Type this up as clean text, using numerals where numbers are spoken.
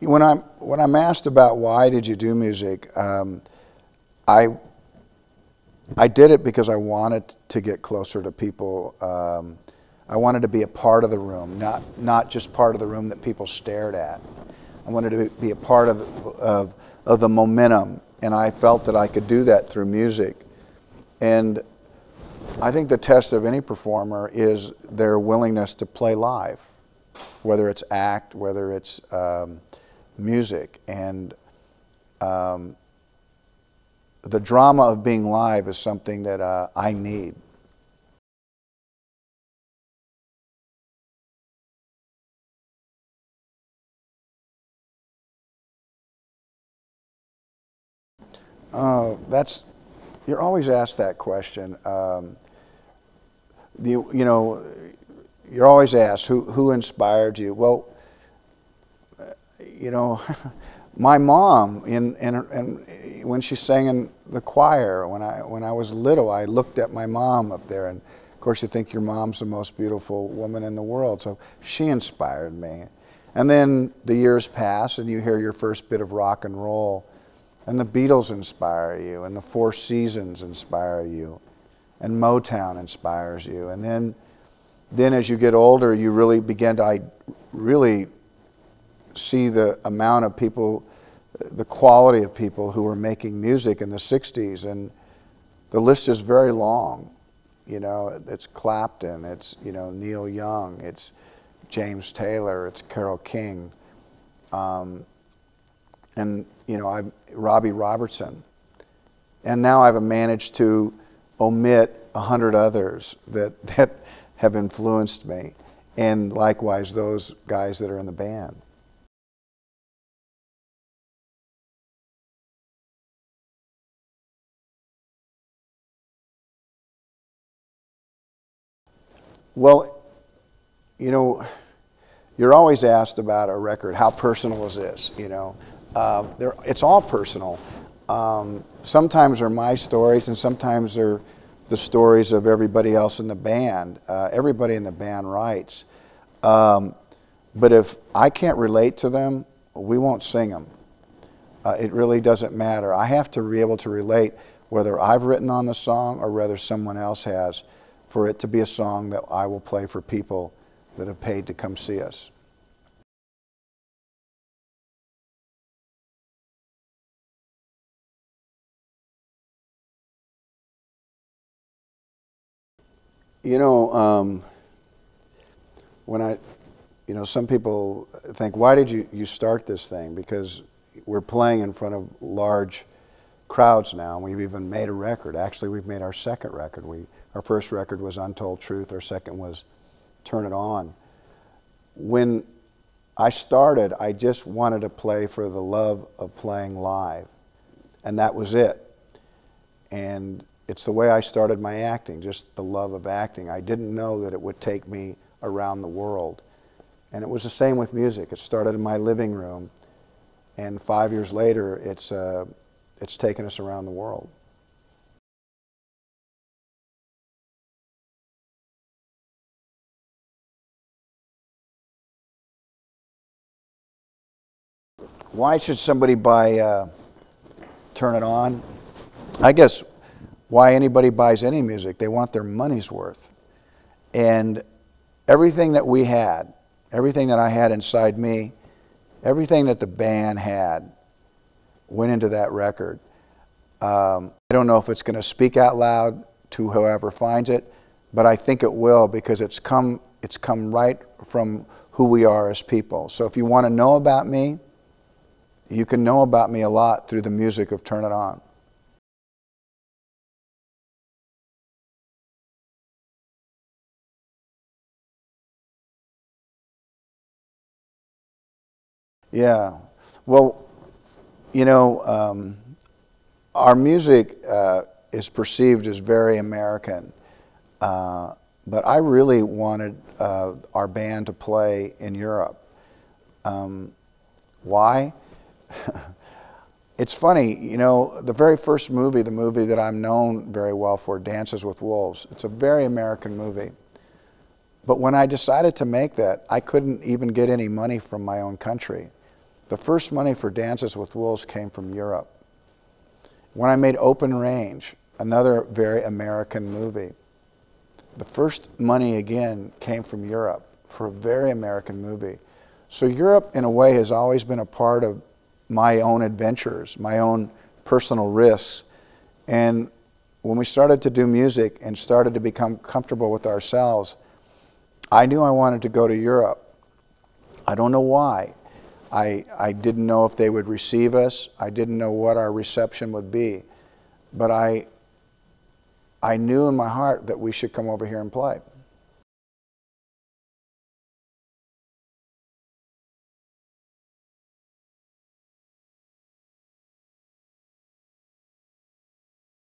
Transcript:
when I'm asked about why did you do music, I did it because I wanted to get closer to people. I wanted to be a part of the room, not just part of the room that people stared at. I wanted to be a part of the momentum, and I felt that I could do that through music. And I think the test of any performer is their willingness to play live, whether it's act, whether it's music. And the drama of being live is something that I need. You're always asked that question. You know, you're always asked who inspired you. Well, you know, my mom, and when she sang in the choir, when I was little, I looked at my mom up there, and of course you think your mom's the most beautiful woman in the world, so she inspired me. And then the years pass, and you hear your first bit of rock and roll, and the Beatles inspire you, and the Four Seasons inspire you, and Motown inspires you. And then as you get older, you really begin to really see the amount of people, the quality of people who were making music in the 60s. And the list is very long. You know, it's Clapton, it's, you know, Neil Young, it's James Taylor, it's Carole King. And you know, Robbie Robertson, and now I've managed to omit 100 others that have influenced me, and likewise those guys that are in the band. Well, you know, you're always asked about a record, how personal is this, you know? It's all personal. Sometimes they're my stories, and sometimes they're the stories of everybody else in the band. Everybody in the band writes. But if I can't relate to them, we won't sing them. It really doesn't matter. I have to be able to relate whether I've written on the song or whether someone else has, for it to be a song that I will play for people that have paid to come see us. You know, you know, some people think, why did you start this thing? Because we're playing in front of large crowds now, and we've even made a record. Actually, we've made our second record. Our first record was Untold Truth. Our second was Turn It On. When I started, I just wanted to play for the love of playing live, and that was it. And it's the way I started my acting, just the love of acting. I didn't know that it would take me around the world. And it was the same with music. It started in my living room, and 5 years later, it's taken us around the world. Why should somebody buy Turn It On? I guess why anybody buys any music, they want their money's worth. And everything that we had, everything that I had inside me, everything that the band had went into that record. I don't know if it's going to speak out loud to whoever finds it, but I think it will, because it's come right from who we are as people. So if you want to know about me, you can know about me a lot through the music of Turn It On. Yeah, well, you know, our music is perceived as very American, but I really wanted our band to play in Europe. Why? It's funny, you know, the very first movie, the movie that I'm known very well for, Dances with Wolves, it's a very American movie. But when I decided to make that, I couldn't even get any money from my own country. The first money for Dances with Wolves came from Europe. When I made Open Range, another very American movie, the first money again came from Europe for a very American movie. So Europe, in a way, has always been a part of my own adventures, my own personal risks. And when we started to do music and started to become comfortable with ourselves, I knew I wanted to go to Europe. I don't know why. I didn't know if they would receive us. I didn't know what our reception would be. But I knew in my heart that we should come over here and play.